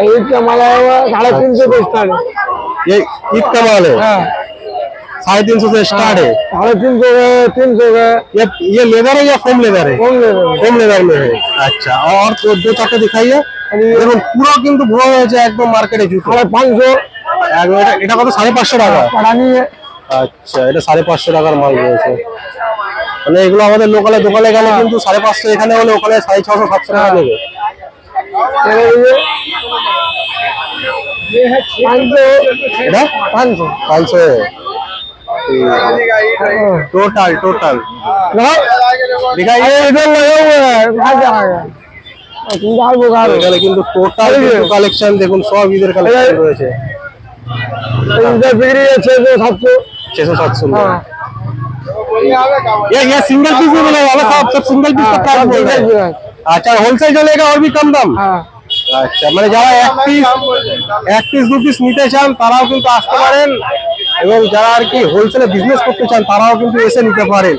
ईद का माल आया हुआ 350 से स्टार्ट है। ये ईद का माल है? हाँ 350 से स्टार्ट है। 350 है, 300 है। ये लेदर है या फोम लेदर है? कौन ले रहे फोम लेदर में है। अच्छा, और दो चारटे दिखाइए। দেখুন পুরো কিন্তু ভুয়া হয়েছে একদম মার্কেটে জুতো। 550 এটা কত? 550 টাকা। पढ़ानी है। আচ্ছা, এটা 550 টাকার মাল রয়েছে। মানে এগুলো আমাদের লোকালে দোকানে গেলে কিন্তু 550, এখানে হলে ওখানে 650 700 টাকা নেবে। ये है 500। এটা 500 500 टोटल टोटल दिखाइए। इधर लगे हुए हैं कहाँ से आ गया এখানে কিন্তু টোটাল কালেকশন দেখুন, সব ঈদের কালেকশন রয়েছে। इधर बिक्री है 600 700 600 700 में। हाँ ये सिंगल पीस में मिलेगा वाला? सब सिंगल पीस का प्राइस बोल रहे हैं। अच्छा, होलसेल चलेगा और भी कम दाम? हाँ আচ্ছা, মানে যারা এক পিস দু পিস নিতে চান তারাও কিন্তু আসতে পারেন, এবং যারা আর কি হোলসেলে বিজনেস করতে চান তারাও কিন্তু এসে নিতে পারেন।